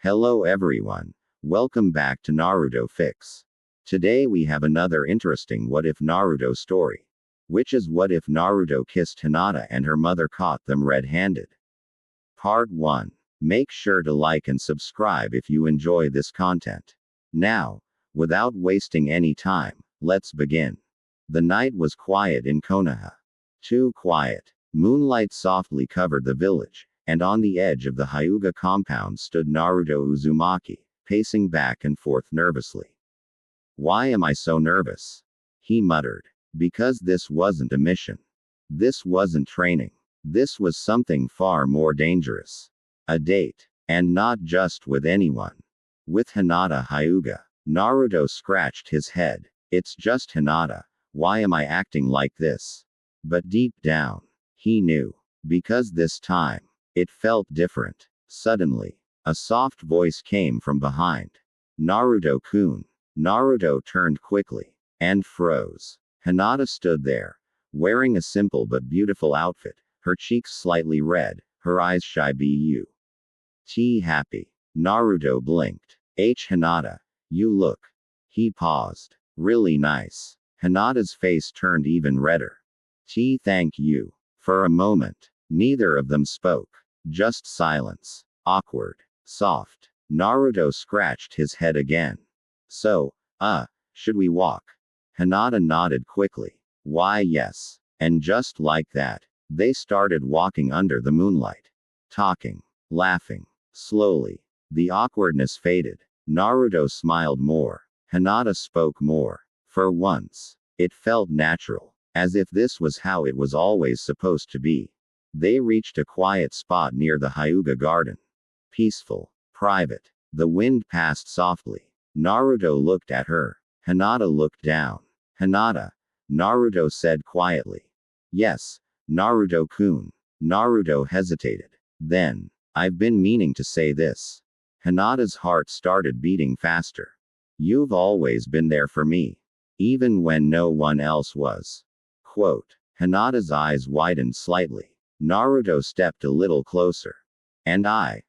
Hello everyone. Welcome back to Naruto Fix. Today we have another interesting what if Naruto story. Which is what if Naruto kissed Hinata and her mother caught them red-handed. Part 1. Make sure to like and subscribe if you enjoy this content. Now, without wasting any time, let's begin. The night was quiet in Konoha. Too quiet. Moonlight softly covered the village, and on the edge of the Hyuga compound stood Naruto Uzumaki, pacing back and forth nervously. Why am I so nervous? He muttered. Because this wasn't a mission. This wasn't training. This was something far more dangerous. A date. And not just with anyone. With Hinata Hyuga. Naruto scratched his head. It's just Hinata. Why am I acting like this? But deep down, he knew. Because this time, it felt different. Suddenly, a soft voice came from behind. Naruto-kun. Naruto turned quickly. And froze. Hinata stood there. Wearing a simple but beautiful outfit, her cheeks slightly red, her eyes shy but happy. Naruto blinked. Hinata. You look. He paused. Really nice. Hinata's face turned even redder. Thank you. For a moment, neither of them spoke. Just silence. Awkward. Soft. Naruto scratched his head again. So, should we walk? Hinata nodded quickly. Why yes. And just like that, they started walking under the moonlight. Talking. Laughing. Slowly. The awkwardness faded. Naruto smiled more. Hinata spoke more. For once, it felt natural. As if this was how it was always supposed to be. They reached a quiet spot near the Hyuga garden. Peaceful. Private. The wind passed softly. Naruto looked at her. Hinata looked down. Hinata. Naruto said quietly. Yes, Naruto-kun. Naruto hesitated. Then, I've been meaning to say this. Hinata's heart started beating faster. You've always been there for me. Even when no one else was. Quote. Hinata's eyes widened slightly. Naruto stepped a little closer. And I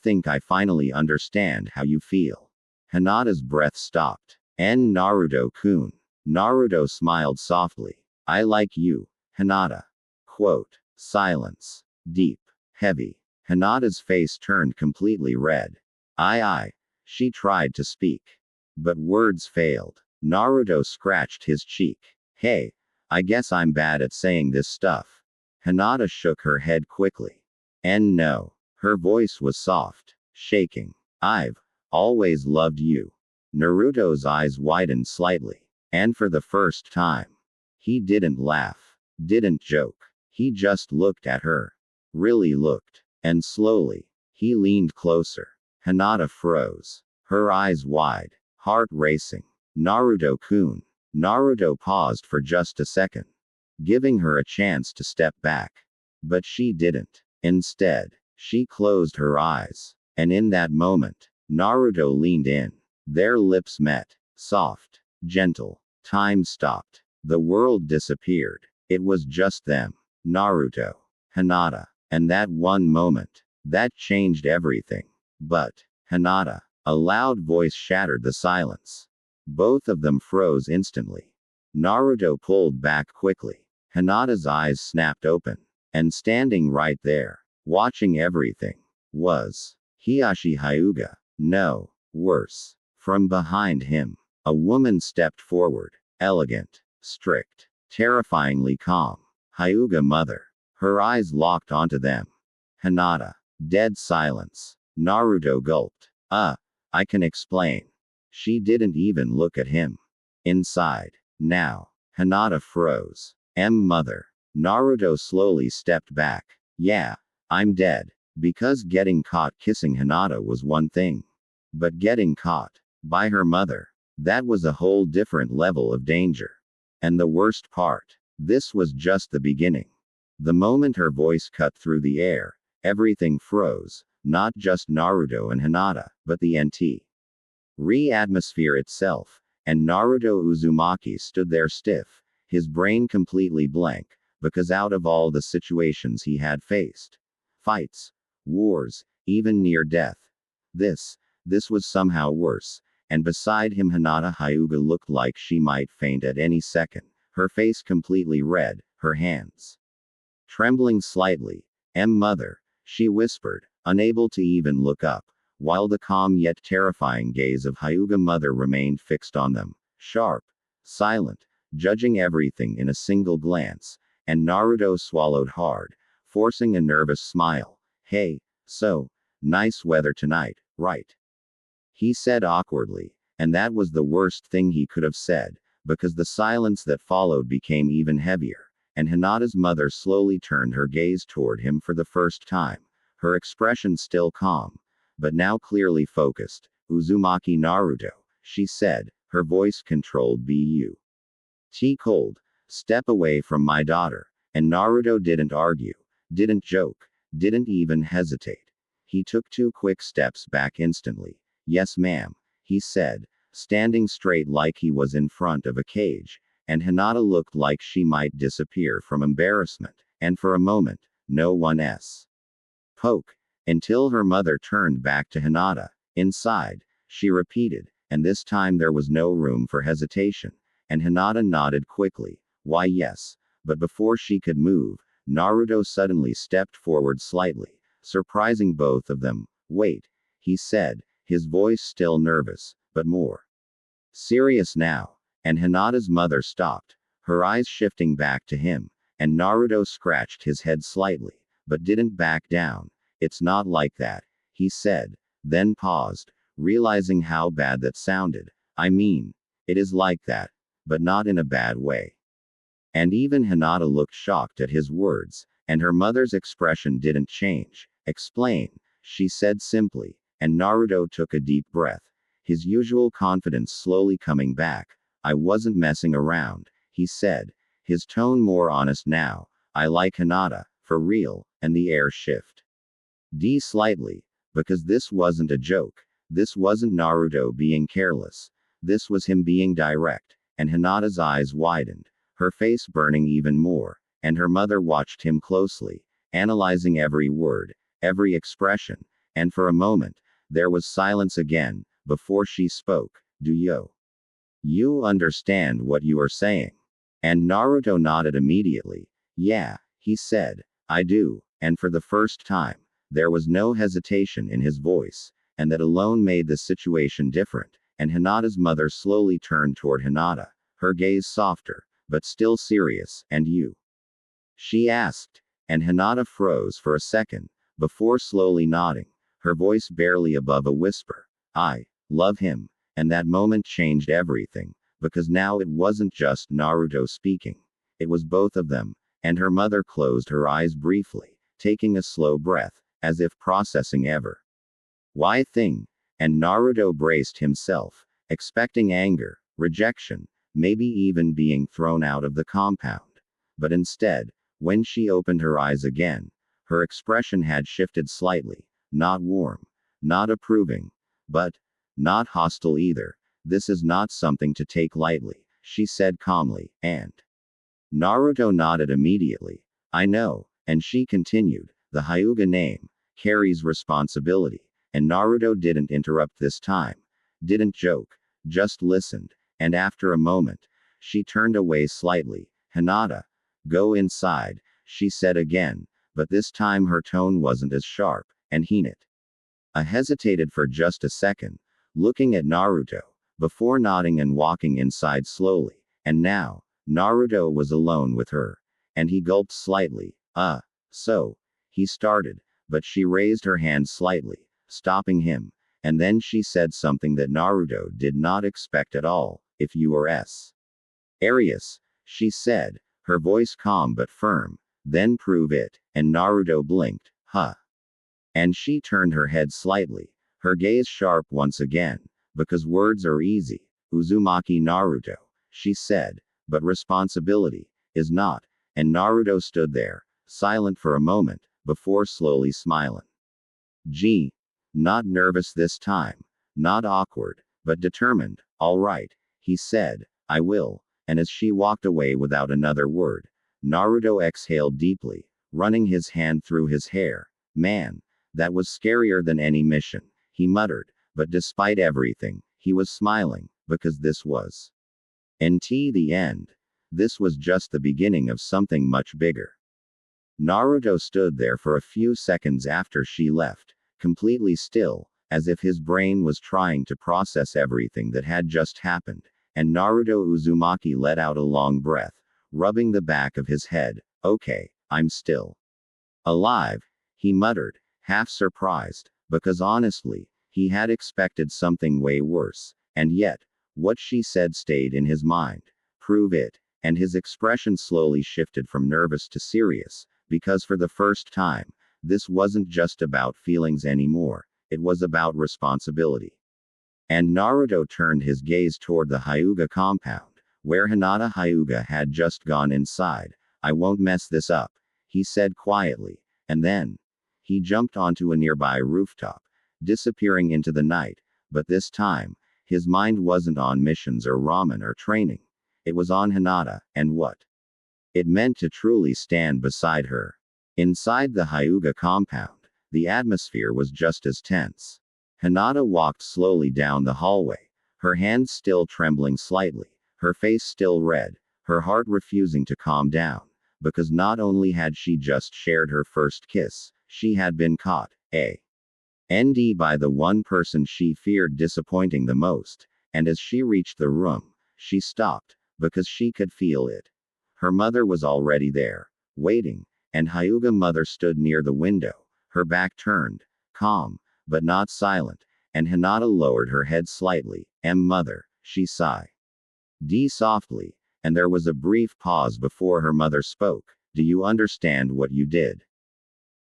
think I finally understand how you feel. Hinata's breath stopped. And Naruto-kun. Naruto smiled softly. I like you, Hinata. Quote. Silence. Deep. Heavy. Hinata's face turned completely red. She tried to speak. But words failed. Naruto scratched his cheek. Hey, I guess I'm bad at saying this stuff. Hinata shook her head quickly. And no. Her voice was soft. Shaking. I've always loved you. Naruto's eyes widened slightly. And for the first time. He didn't laugh. Didn't joke. He just looked at her. Really looked. And slowly, he leaned closer. Hinata froze. Her eyes wide. Heart racing. Naruto-kun. Naruto paused for just a second. Giving her a chance to step back. But she didn't. Instead, she closed her eyes. And in that moment, Naruto leaned in. Their lips met. Soft. Gentle. Time stopped. The world disappeared. It was just them. Naruto. Hinata. And that one moment. That changed everything. But, Hinata. A loud voice shattered the silence. Both of them froze instantly. Naruto pulled back quickly. Hinata's eyes snapped open. And standing right there, watching everything, was Hiashi Hyuga. No, worse. From behind him, a woman stepped forward. Elegant, strict, terrifyingly calm. Hyuga mother. Her eyes locked onto them. Hinata. Dead silence. Naruto gulped. I can explain. She didn't even look at him. Inside. Now. Hinata froze. Mother. Naruto slowly stepped back. Yeah. I'm dead. Because getting caught kissing Hinata was one thing. But getting caught by her mother. That was a whole different level of danger. And the worst part. This was just the beginning. The moment her voice cut through the air, everything froze. Not just Naruto and Hinata, but the atmosphere itself. And Naruto Uzumaki stood there stiff, his brain completely blank, because out of all the situations he had faced, fights, wars, even near death, This was somehow worse. And beside him Hinata Hyuga looked like she might faint at any second, her face completely red, her hands trembling slightly. Mother, she whispered, unable to even look up, while the calm yet terrifying gaze of Hyuga mother remained fixed on them, sharp, silent, judging everything in a single glance, and Naruto swallowed hard, forcing a nervous smile. Hey, so, nice weather tonight, right? He said awkwardly, and that was the worst thing he could have said, because the silence that followed became even heavier, and Hinata's mother slowly turned her gaze toward him for the first time, her expression still calm, but now clearly focused. Uzumaki Naruto, she said, her voice controlled. Bu. T cold. Step away from my daughter. And Naruto didn't argue, didn't joke, didn't even hesitate. He took 2 quick steps back instantly. Yes, ma'am, he said, standing straight like he was in front of a cage, and Hinata looked like she might disappear from embarrassment, and for a moment, no one's poke, until her mother turned back to Hinata. Inside, she repeated, and this time there was no room for hesitation, and Hinata nodded quickly. Why yes, but before she could move, Naruto suddenly stepped forward slightly, surprising both of them. Wait, he said, his voice still nervous, but more serious now, and Hinata's mother stopped, her eyes shifting back to him, and Naruto scratched his head slightly, but didn't back down. It's not like that, he said, then paused, realizing how bad that sounded. I mean, it is like that, but not in a bad way. And even Hinata looked shocked at his words, and her mother's expression didn't change. Explain, she said simply, and Naruto took a deep breath, his usual confidence slowly coming back. I wasn't messing around, he said, his tone more honest now. I like Hinata, for real, and the air shift D slightly, because this wasn't a joke, this wasn't Naruto being careless, this was him being direct, and Hinata's eyes widened, her face burning even more, and her mother watched him closely, analyzing every word, every expression, and for a moment, there was silence again, before she spoke. Do you understand what you are saying? And Naruto nodded immediately. Yeah, he said, I do, and for the first time, there was no hesitation in his voice, and that alone made the situation different, and Hinata's mother slowly turned toward Hinata, her gaze softer, but still serious. And you? She asked, and Hinata froze for a second, before slowly nodding, her voice barely above a whisper. I love him, and that moment changed everything, because now it wasn't just Naruto speaking, it was both of them, and her mother closed her eyes briefly, taking a slow breath, as if processing why thing, and Naruto braced himself, expecting anger, rejection, maybe even being thrown out of the compound. But instead, when she opened her eyes again, her expression had shifted slightly, not warm, not approving, but not hostile either. This is not something to take lightly, she said calmly, and Naruto nodded immediately. I know, and she continued, the Hyuga name carries responsibility, and Naruto didn't interrupt this time, didn't joke, just listened, and after a moment, she turned away slightly. Hinata, go inside, she said again, but this time her tone wasn't as sharp, and Hinata hesitated for just a second, looking at Naruto, before nodding and walking inside slowly, and now, Naruto was alone with her, and he gulped slightly. So, he started, but she raised her hand slightly, stopping him, and then she said something that Naruto did not expect at all. If you are Arius, she said, her voice calm but firm, then prove it, and Naruto blinked. Huh. And she turned her head slightly, her gaze sharp once again, because words are easy, Uzumaki Naruto, she said, but responsibility is not, and Naruto stood there, silent for a moment, before slowly smiling. Gee. Not nervous this time, not awkward, but determined. All right, he said, I will, and as she walked away without another word, Naruto exhaled deeply, running his hand through his hair. Man, that was scarier than any mission he muttered, but despite everything, he was smiling, because this was the end. This was just the beginning of something much bigger. Naruto stood there for a few seconds after she left, completely still, as if his brain was trying to process everything that had just happened, and Naruto Uzumaki let out a long breath, rubbing the back of his head. Okay, I'm still alive, he muttered, half surprised, because honestly, he had expected something way worse, and yet, what she said stayed in his mind. Prove it, and his expression slowly shifted from nervous to serious, because for the first time, this wasn't just about feelings anymore, it was about responsibility. And Naruto turned his gaze toward the Hyuga compound, where Hinata Hyuga had just gone inside. I won't mess this up, he said quietly, and then he jumped onto a nearby rooftop, disappearing into the night, but this time, his mind wasn't on missions or ramen or training. It was on Hinata, and what it meant to truly stand beside her. Inside the Hyuga compound, the atmosphere was just as tense. Hinata walked slowly down the hallway, her hands still trembling slightly, her face still red, her heart refusing to calm down, because not only had she just shared her first kiss, she had been caught, by the one person she feared disappointing the most, and as she reached the room, she stopped, because she could feel it. Her mother was already there, waiting, and Hyuga mother stood near the window, her back turned, calm, but not silent, and Hinata lowered her head slightly. Mother, she sighed softly, and there was a brief pause before her mother spoke. Do you understand what you did?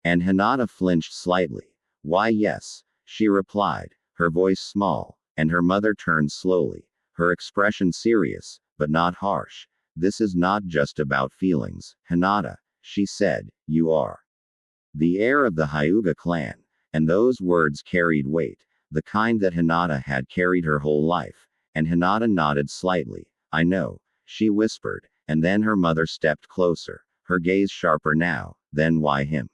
And Hinata flinched slightly. Why yes, she replied, her voice small, and her mother turned slowly, her expression serious, but not harsh. This is not just about feelings, Hinata, she said, you are the heir of the Hyuga clan, and those words carried weight, the kind that Hinata had carried her whole life, and Hinata nodded slightly. I know, she whispered, and then her mother stepped closer, her gaze sharper now. Then why him?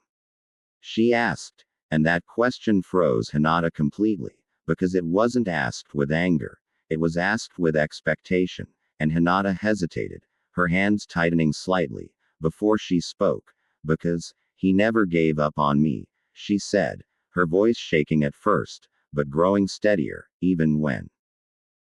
She asked, and that question froze Hinata completely, because it wasn't asked with anger, it was asked with expectation, and Hinata hesitated, her hands tightening slightly, before she spoke. Because he never gave up on me, she said, her voice shaking at first, but growing steadier, even when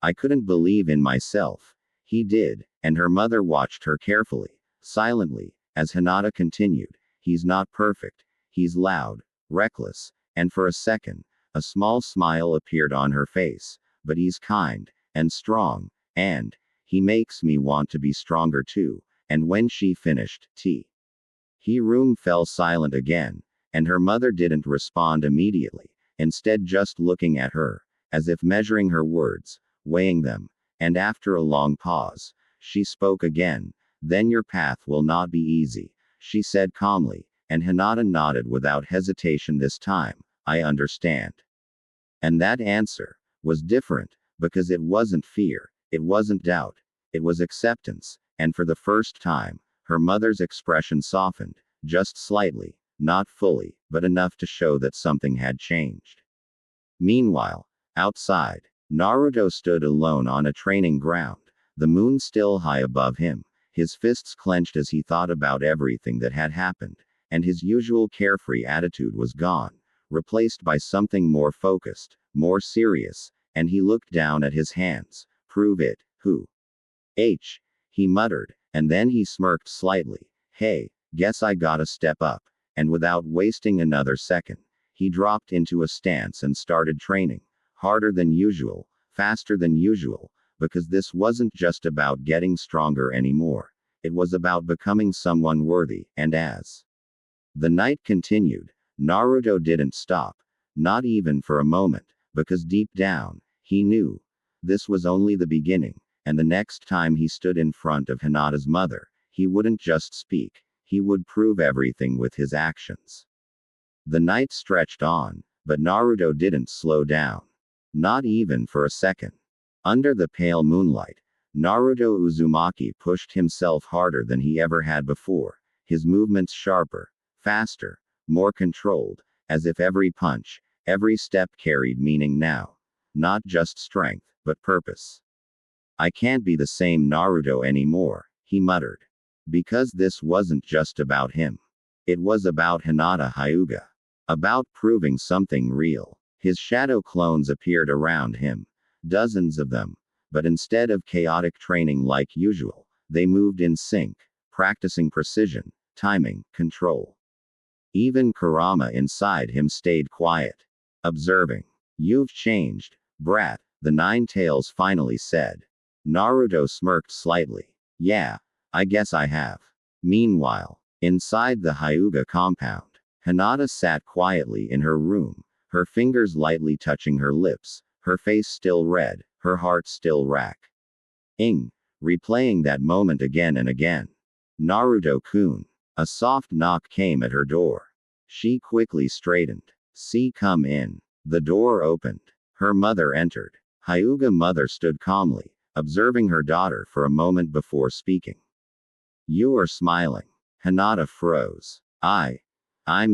I couldn't believe in myself. He did, and her mother watched her carefully, silently, as Hinata continued. He's not perfect, he's loud, reckless, and for a second, a small smile appeared on her face, but he's kind, and strong, and he makes me want to be stronger too. And when she finished, room fell silent again, and her mother didn't respond immediately, instead just looking at her, as if measuring her words, weighing them, and after a long pause, she spoke again. Then your path will not be easy, she said calmly, and Hinata nodded without hesitation this time. I understand. And that answer was different, because it wasn't fear, it wasn't doubt, it was acceptance, and for the first time, her mother's expression softened, just slightly, not fully, but enough to show that something had changed. Meanwhile, outside, Naruto stood alone on a training ground, the moon still high above him, his fists clenched as he thought about everything that had happened, and his usual carefree attitude was gone, replaced by something more focused, more serious, and he looked down at his hands. Prove it, who? He muttered, and then he smirked slightly. Hey, guess I gotta step up, and without wasting another second, he dropped into a stance and started training, harder than usual, faster than usual, because this wasn't just about getting stronger anymore, it was about becoming someone worthy, and as the night continued, Naruto didn't stop, not even for a moment, because deep down, he knew this was only the beginning, and the next time he stood in front of Hinata's mother, he wouldn't just speak, he would prove everything with his actions. The night stretched on, but Naruto didn't slow down. Not even for a second. Under the pale moonlight, Naruto Uzumaki pushed himself harder than he ever had before, his movements sharper, faster, more controlled, as if every punch, Every step carried meaning now. Not just strength, but purpose. I can't be the same Naruto anymore, he muttered. Because this wasn't just about him. It was about Hinata Hyuga. About proving something real. His shadow clones appeared around him. Dozens of them. But instead of chaotic training like usual, they moved in sync, practicing precision, timing, control. Even Kurama inside him stayed quiet. Observing. You've changed, brat, the Nine Tails finally said. Naruto smirked slightly. Yeah, I guess I have. Meanwhile, inside the Hyuga compound, Hinata sat quietly in her room, her fingers lightly touching her lips, her face still red, her heart still racked. Replaying that moment again and again. Naruto-kun. A soft knock came at her door. She quickly straightened. See, come in. The door opened. Her mother entered. Hyuga mother stood calmly, observing her daughter for a moment before speaking. You are smiling. Hinata froze. I'm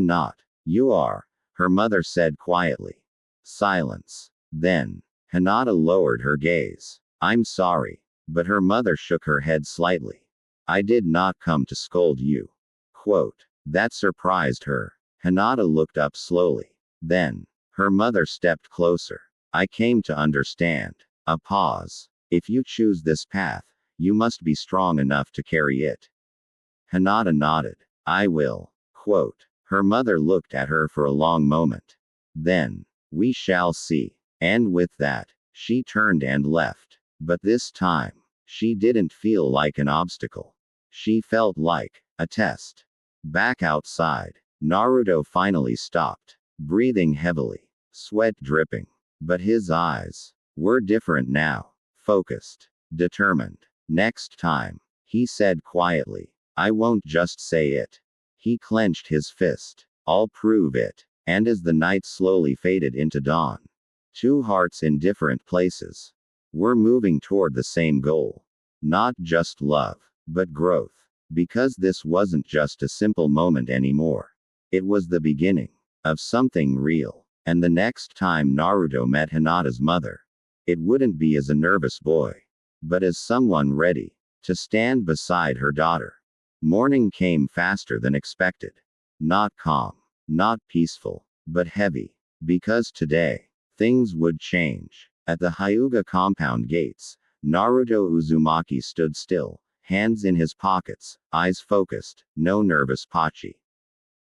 not. You are, her mother said quietly. Silence. Then, Hinata lowered her gaze. I'm sorry. But her mother shook her head slightly. I did not come to scold you. Quote. That surprised her. Hinata looked up slowly. Then, her mother stepped closer. I came to understand. A pause. If you choose this path, you must be strong enough to carry it. Hinata nodded. I will. Quote. Her mother looked at her for a long moment. Then, we shall see. And with that, she turned and left. But this time, she didn't feel like an obstacle. She felt like a test. Back outside, Naruto finally stopped, breathing heavily, sweat dripping. But his eyes were different now, focused, determined. Next time, he said quietly, I won't just say it. He clenched his fist. I'll prove it. And as the night slowly faded into dawn, two hearts in different places were moving toward the same goal. Not just love, but growth. Because this wasn't just a simple moment anymore. It was the beginning of something real. And the next time Naruto met Hinata's mother, it wouldn't be as a nervous boy, but as someone ready to stand beside her daughter. Morning came faster than expected. Not calm, not peaceful, but heavy. Because today, things would change. At the Hyuga compound gates, Naruto Uzumaki stood still, hands in his pockets, eyes focused, no nervous pachi.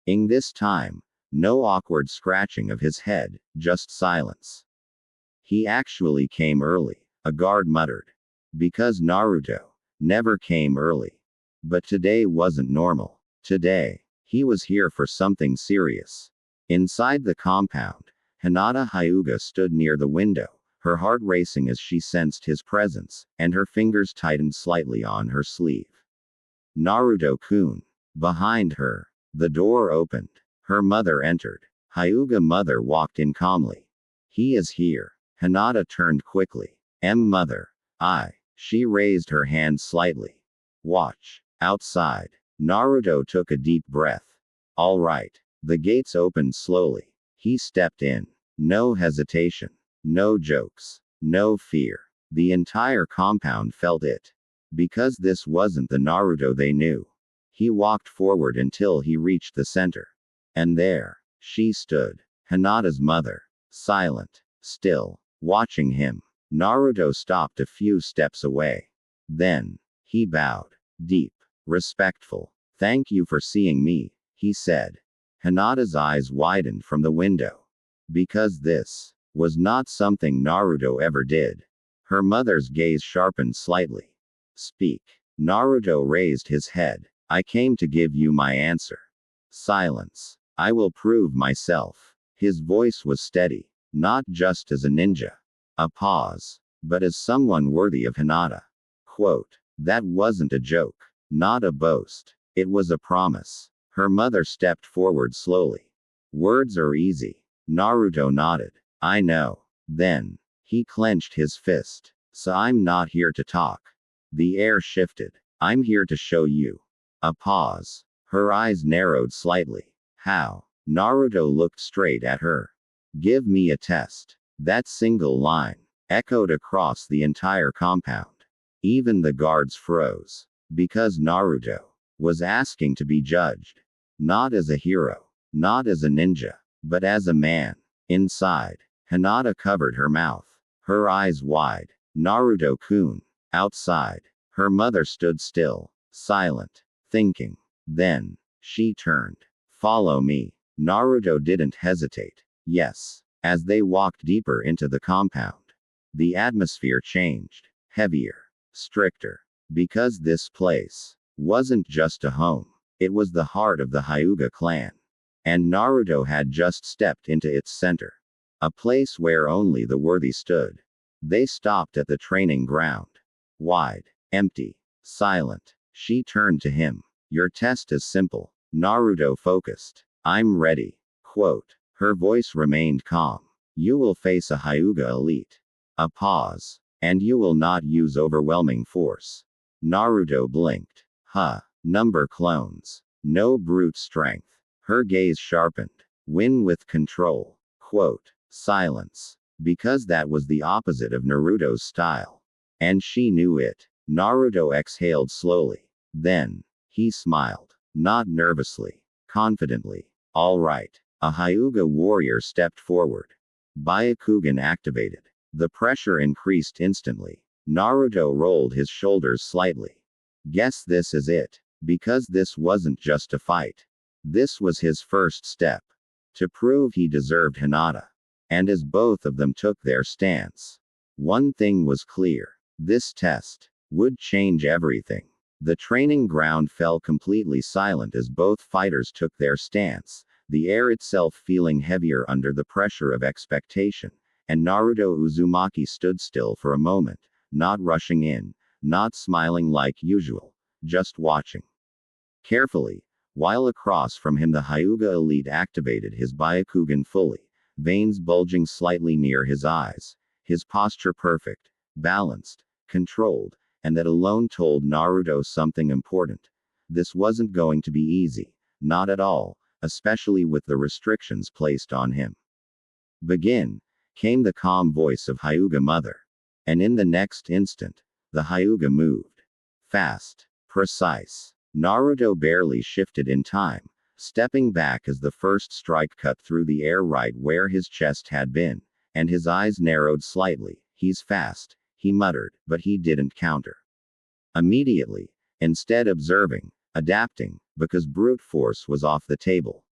This time, no awkward scratching of his head, just silence. He actually came early, a guard muttered. Because Naruto never came early. But today wasn't normal. Today, he was here for something serious. Inside the compound, Hinata Hyuga stood near the window, her heart racing as she sensed his presence, and her fingers tightened slightly on her sleeve. Naruto-kun. Behind her, the door opened. Her mother entered. Hyuga mother walked in calmly. He is here. Hinata turned quickly. Mother. She raised her hand slightly. Watch. Outside. Naruto took a deep breath. All right. The gates opened slowly. He stepped in. No hesitation. No jokes. No fear. The entire compound felt it. Because this wasn't the Naruto they knew. He walked forward until he reached the center. And there, she stood. Hinata's mother. Silent. Still. Watching him. Naruto stopped a few steps away. Then, he bowed. Deep. Respectful. Thank you for seeing me, he said. Hinata's eyes widened from the window. Because this was not something Naruto ever did. Her mother's gaze sharpened slightly. Speak. Naruto raised his head. I came to give you my answer. Silence. I will prove myself. His voice was steady, not just as a ninja. A pause. But as someone worthy of Hinata. Quote. That wasn't a joke. Not a boast. It was a promise. Her mother stepped forward slowly. Words are easy. Naruto nodded. I know. Then, he clenched his fist. So I'm not here to talk. The air shifted. I'm here to show you. A pause. Her eyes narrowed slightly. How? Naruto looked straight at her. Give me a test. That single line echoed across the entire compound. Even the guards froze. Because Naruto was asking to be judged. Not as a hero, not as a ninja, but as a man. Inside, Hinata covered her mouth, her eyes wide. Naruto-kun. Outside, her mother stood still, silent, thinking. Then, she turned. Follow me. Naruto didn't hesitate. Yes. As they walked deeper into the compound, the atmosphere changed. Heavier. Stricter. Because this place wasn't just a home. It was the heart of the Hyuga clan. And Naruto had just stepped into its center. A place where only the worthy stood. They stopped at the training ground. Wide. Empty. Silent. She turned to him. Your test is simple. Naruto focused. I'm ready. Quote. Her voice remained calm. You will face a Hyuga elite. A pause. And you will not use overwhelming force. Naruto blinked. Huh. Number clones. No brute strength. Her gaze sharpened. Win with control. Quote. Silence. Because that was the opposite of Naruto's style. And she knew it. Naruto exhaled slowly. Then, he smiled. Not nervously. Confidently. All right. A Hyuga warrior stepped forward. Byakugan activated. The pressure increased instantly. Naruto rolled his shoulders slightly. Guess this is it. Because this wasn't just a fight. This was his first step. To prove he deserved Hinata. And as both of them took their stance, one thing was clear. This test would change everything. The training ground fell completely silent as both fighters took their stance, the air itself feeling heavier under the pressure of expectation, and Naruto Uzumaki stood still for a moment, not rushing in, not smiling like usual, just watching. Carefully, while across from him the Hyuga elite activated his Byakugan fully, veins bulging slightly near his eyes, his posture perfect, balanced, controlled, and that alone told Naruto something important. This wasn't going to be easy, not at all, especially with the restrictions placed on him. Begin, came the calm voice of Hyuga Mother. And in the next instant, the Hyuga moved. Fast, precise. Naruto barely shifted in time, stepping back as the first strike cut through the air right where his chest had been, and his eyes narrowed slightly. He's fast, he muttered, but he didn't counter. Immediately, instead observing, adapting, because brute force was off the table.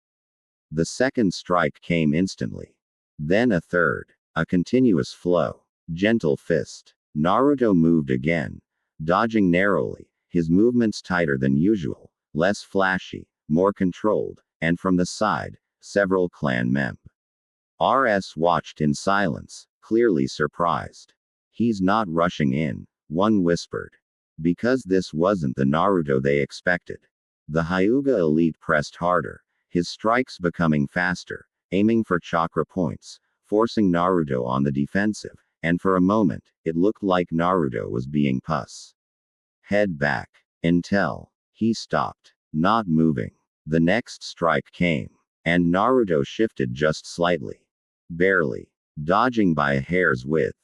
The second strike came instantly. Then a third. A continuous flow. Gentle fist. Naruto moved again, dodging narrowly, his movements tighter than usual, less flashy, more controlled, and from the side, several clan members watched in silence, clearly surprised. He's not rushing in, one whispered. Because this wasn't the Naruto they expected. The Hyuga elite pressed harder, his strikes becoming faster, aiming for chakra points, forcing Naruto on the defensive, and for a moment, it looked like Naruto was being head back, until he stopped, not moving. The next strike came, and Naruto shifted just slightly. Barely, dodging by a hair's width.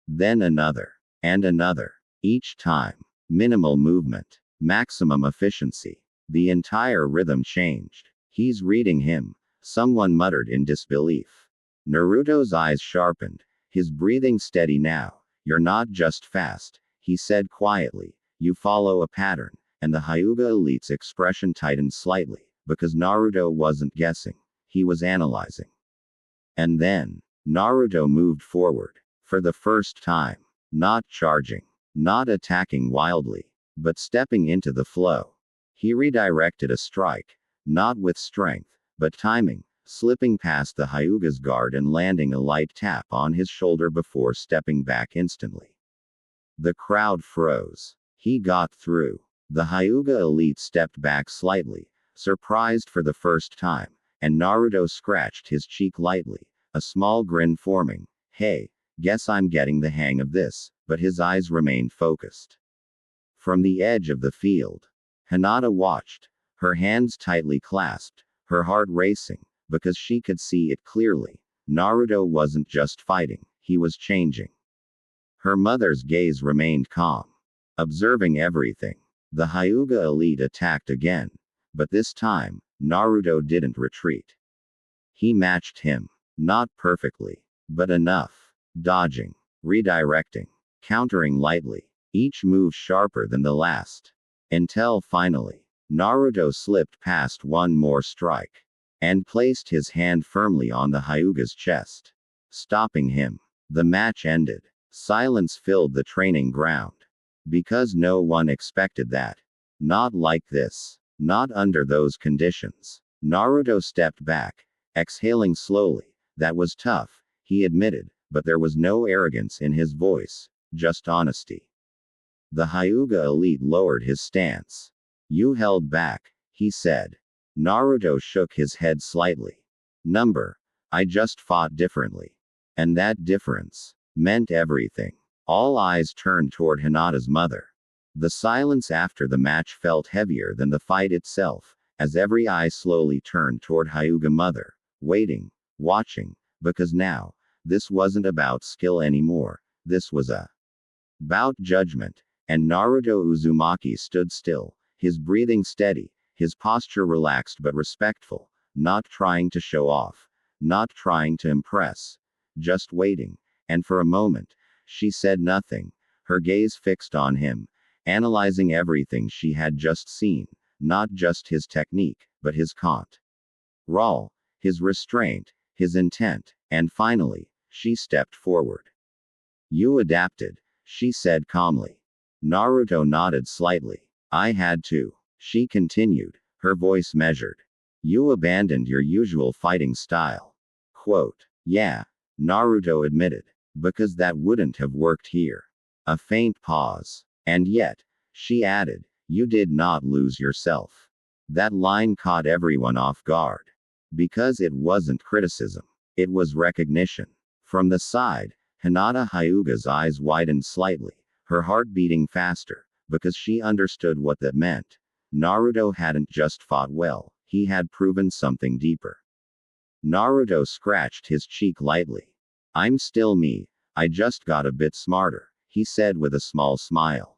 Then another, and another. Each time, minimal movement, maximum efficiency. The entire rhythm changed. He's reading him, someone muttered in disbelief. Naruto's eyes sharpened, his breathing steady now. You're not just fast, he said quietly, you follow a pattern, and the Hyuga elite's expression tightened slightly, because Naruto wasn't guessing, he was analyzing. And then, Naruto moved forward, for the first time, not charging, not attacking wildly, but stepping into the flow. He redirected a strike, not with strength, but timing, slipping past the Hyuga's guard and landing a light tap on his shoulder before stepping back instantly. The crowd froze. He got through. The Hyuga elite stepped back slightly, surprised for the first time, and Naruto scratched his cheek lightly, a small grin forming. Hey, guess I'm getting the hang of this, but his eyes remained focused. From the edge of the field, Hinata watched, her hands tightly clasped, her heart racing, because she could see it clearly. Naruto wasn't just fighting, he was changing. Her mother's gaze remained calm, observing everything. The Hyuga elite attacked again, but this time, Naruto didn't retreat. He matched him. Not perfectly, but enough. Dodging, redirecting, countering lightly, each move sharper than the last. Until finally, Naruto slipped past one more strike and placed his hand firmly on the Hyuga's chest, stopping him. The match ended. Silence filled the training ground. Because no one expected that. Not like this. Not under those conditions. Naruto stepped back, exhaling slowly. That was tough, he admitted, but there was no arrogance in his voice, just honesty. The Hyuga elite lowered his stance. You held back, he said. Naruto shook his head slightly. Number. I just fought differently. And that difference meant everything. All eyes turned toward Hinata's mother. The silence after the match felt heavier than the fight itself, as every eye slowly turned toward Hyuga mother, waiting, watching, because now, this wasn't about skill anymore, this was about judgment. And Naruto Uzumaki stood still, his breathing steady, his posture relaxed but respectful, not trying to show off, not trying to impress, just waiting. And for a moment, she said nothing, her gaze fixed on him, analyzing everything she had just seen, not just his technique, but his control, his restraint, his intent, and finally, she stepped forward. You adapted, she said calmly. Naruto nodded slightly. I had to. She continued, her voice measured. You abandoned your usual fighting style. Quote. Yeah, Naruto admitted. Because that wouldn't have worked here. A faint pause. And yet, she added, you did not lose yourself. That line caught everyone off guard. Because it wasn't criticism. It was recognition. From the side, Hinata Hyuga's eyes widened slightly, her heart beating faster, because she understood what that meant. Naruto hadn't just fought well, he had proven something deeper. Naruto scratched his cheek lightly. I'm still me, I just got a bit smarter, he said with a small smile.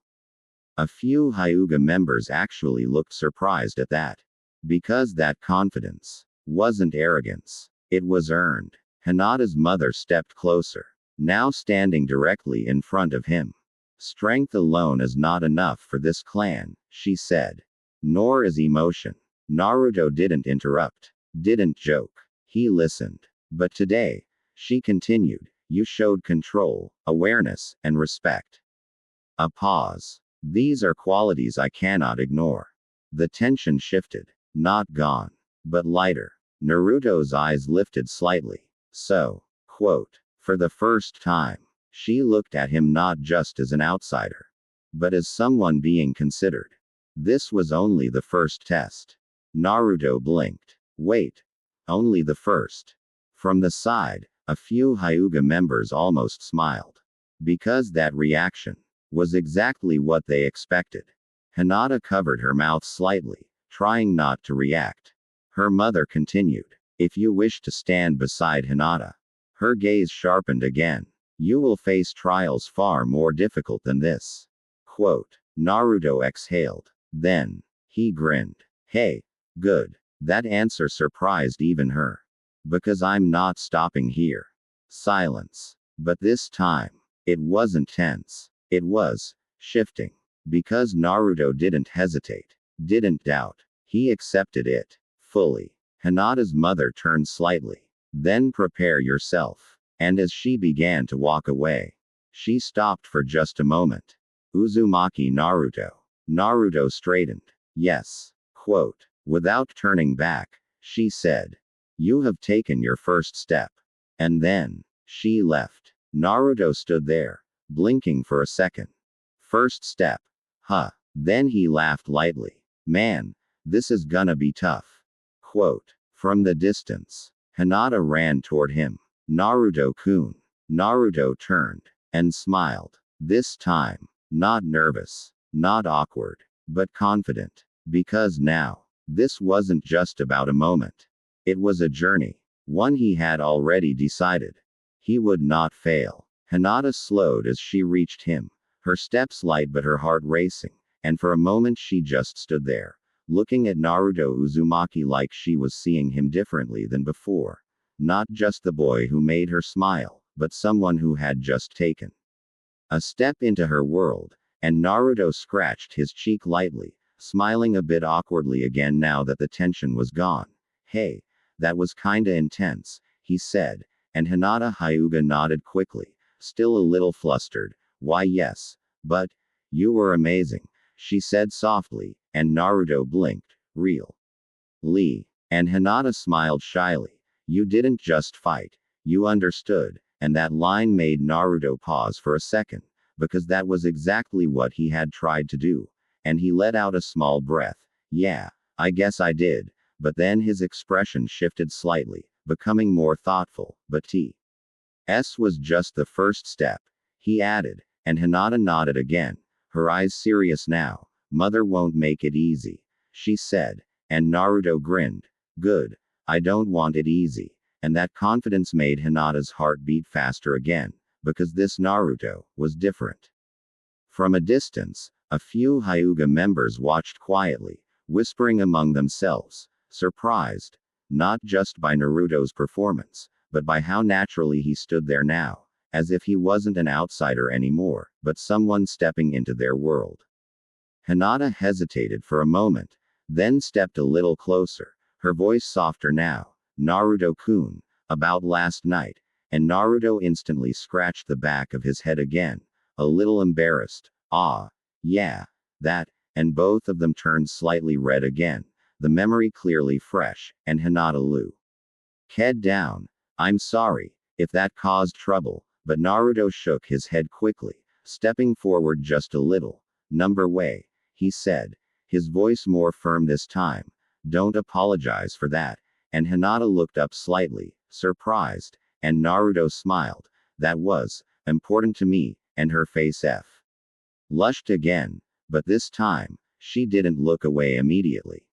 A few Hyuga members actually looked surprised at that. Because that confidence wasn't arrogance, it was earned. Hinata's mother stepped closer, now standing directly in front of him. Strength alone is not enough for this clan, she said. Nor is emotion. Naruto didn't interrupt, didn't joke. He listened. But today, she continued, you showed control, awareness, and respect. A pause. These are qualities I cannot ignore. The tension shifted. Not gone, but lighter. Naruto's eyes lifted slightly. So, quote, for the first time, she looked at him not just as an outsider, but as someone being considered. This was only the first test. Naruto blinked. Wait. Only the first. From the side, a few Hyuga members almost smiled. Because that reaction was exactly what they expected. Hinata covered her mouth slightly, trying not to react. Her mother continued. If you wish to stand beside Hinata. Her gaze sharpened again. You will face trials far more difficult than this. Quote. Naruto exhaled. Then, he grinned. Hey, good. That answer surprised even her. Because I'm not stopping here. Silence. But this time, it wasn't tense. It was shifting. Because Naruto didn't hesitate, didn't doubt. He accepted it fully. Hinata's mother turned slightly. Then prepare yourself. And as she began to walk away, she stopped for just a moment. Uzumaki Naruto. Naruto straightened. Yes. Quote. Without turning back, she said. You have taken your first step. And then, she left. Naruto stood there, blinking for a second. First step. Huh. Then he laughed lightly. Man, this is gonna be tough. Quote. From the distance, Hinata ran toward him. Naruto-kun. Naruto turned and smiled. This time, not nervous, not awkward, but confident. Because now, this wasn't just about a moment. It was a journey. One he had already decided. He would not fail. Hinata slowed as she reached him, her steps light but her heart racing, and for a moment she just stood there, looking at Naruto Uzumaki like she was seeing him differently than before. Not just the boy who made her smile, but someone who had just taken a step into her world, and Naruto scratched his cheek lightly, smiling a bit awkwardly again now that the tension was gone. Hey, that was kinda intense, he said, and Hinata Hyuga nodded quickly, still a little flustered. Why yes, but, you were amazing, she said softly, and Naruto blinked. Real. Lee. And Hinata smiled shyly. You didn't just fight. You understood, and that line made Naruto pause for a second, because that was exactly what he had tried to do, and he let out a small breath. Yeah, I guess I did, but then his expression shifted slightly, becoming more thoughtful, but T.S. was just the first step, he added, and Hinata nodded again, her eyes serious now. Mother won't make it easy, she said, and Naruto grinned. Good, I don't want it easy, and that confidence made Hinata's heart beat faster again, because this Naruto was different. From a distance, a few Hyuga members watched quietly, whispering among themselves, surprised, not just by Naruto's performance, but by how naturally he stood there now, as if he wasn't an outsider anymore, but someone stepping into their world. Hinata hesitated for a moment, then stepped a little closer, her voice softer now. Naruto-kun, about last night, and Naruto instantly scratched the back of his head again, a little embarrassed. Ah, yeah, that, and both of them turned slightly red again, the memory clearly fresh, and Hinata Lu. Head down. I'm sorry, if that caused trouble, but Naruto shook his head quickly, stepping forward just a little. Number way, he said, his voice more firm this time. Don't apologize for that. And Hinata looked up slightly, surprised, and Naruto smiled. That was important to me, and her face flushed again, but this time, she didn't look away immediately.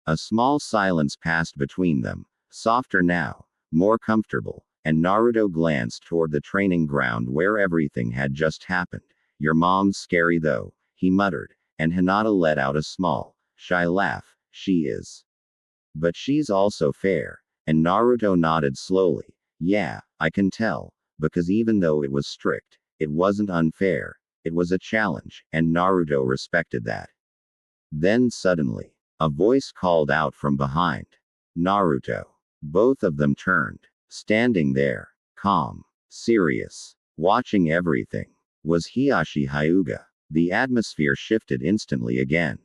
A small silence passed between them, softer now, more comfortable, and Naruto glanced toward the training ground where everything had just happened. Your mom's scary though, he muttered, and Hinata let out a small, shy laugh. She is. But she's also fair, and Naruto nodded slowly. Yeah, I can tell, because even though it was strict, it wasn't unfair, it was a challenge, and Naruto respected that. Then suddenly, a voice called out from behind. Naruto. Both of them turned, standing there, calm, serious, watching everything, was Hiashi Hyuga. The atmosphere shifted instantly again.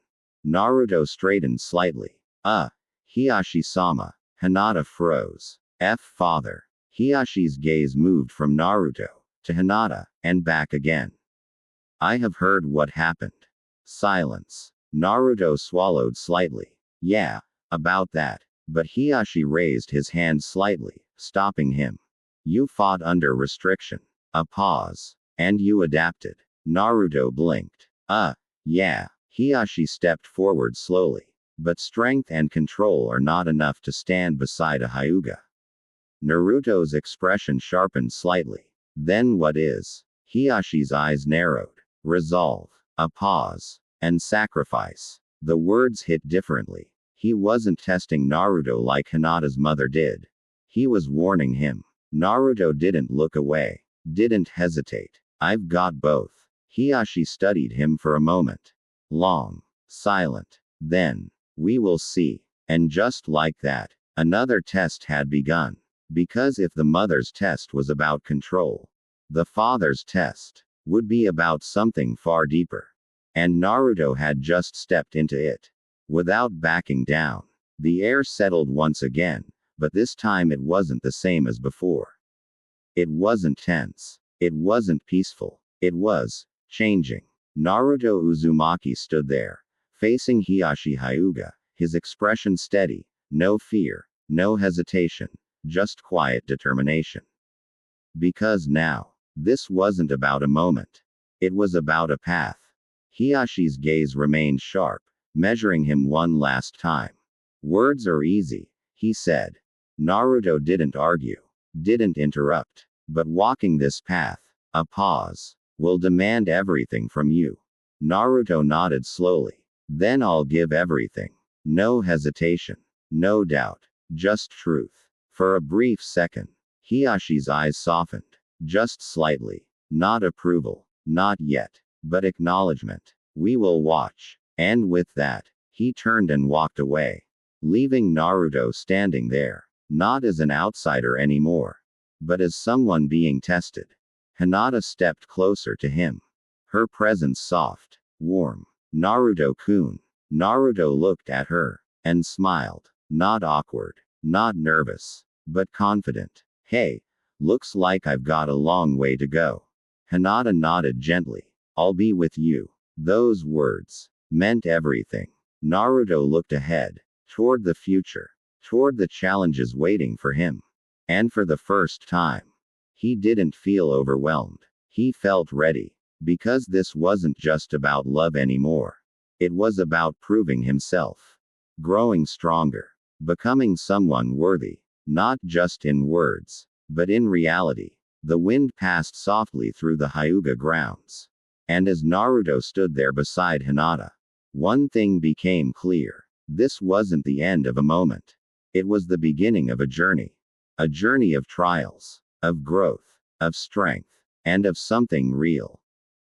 Naruto straightened slightly. Hiashi-sama. Hinata froze. Father. Hiyashi's gaze moved from Naruto to Hinata, and back again. I have heard what happened. Silence. Naruto swallowed slightly. Yeah, about that. But Hiashi raised his hand slightly, stopping him. You fought under restriction. A pause. And you adapted. Naruto blinked. Yeah. Hiashi stepped forward slowly. But strength and control are not enough to stand beside a Hyuga. Naruto's expression sharpened slightly. Then what is? Hiyashi's eyes narrowed. Resolve. A pause. And sacrifice. The words hit differently. He wasn't testing Naruto like Hinata's mother did. He was warning him. Naruto didn't look away. Didn't hesitate. I've got both. Hiashi studied him for a moment. Long. Silent. Then. We will see. And just like that, another test had begun. Because if the mother's test was about control, the father's test would be about something far deeper. And Naruto had just stepped into it. Without backing down. The air settled once again, but this time it wasn't the same as before. It wasn't tense. It wasn't peaceful. It was changing. Naruto Uzumaki stood there, facing Hiashi Hyuga, his expression steady, no fear, no hesitation, just quiet determination. Because now, this wasn't about a moment. It was about a path. Hiyashi's gaze remained sharp, measuring him one last time. Words are easy, he said. Naruto didn't argue, didn't interrupt. But walking this path, a pause, will demand everything from you. Naruto nodded slowly. Then I'll give everything. No hesitation. No doubt. Just truth. For a brief second, Hiyashi's eyes softened. Just slightly. Not approval. Not yet. But acknowledgement. We will watch. And with that, he turned and walked away, leaving Naruto standing there, not as an outsider anymore, but as someone being tested. Hinata stepped closer to him. Her presence soft, warm. Naruto-kun. Naruto looked at her, and smiled. Not awkward, not nervous, but confident. Hey, looks like I've got a long way to go. Hinata nodded gently. I'll be with you. Those words meant everything. Naruto looked ahead, toward the future, toward the challenges waiting for him. And for the first time, he didn't feel overwhelmed. He felt ready. Because this wasn't just about love anymore. It was about proving himself. Growing stronger. Becoming someone worthy. Not just in words, but in reality. The wind passed softly through the Hyuga grounds. And as Naruto stood there beside Hinata, one thing became clear. This wasn't the end of a moment. It was the beginning of a journey. A journey of trials, of growth, of strength, and of something real.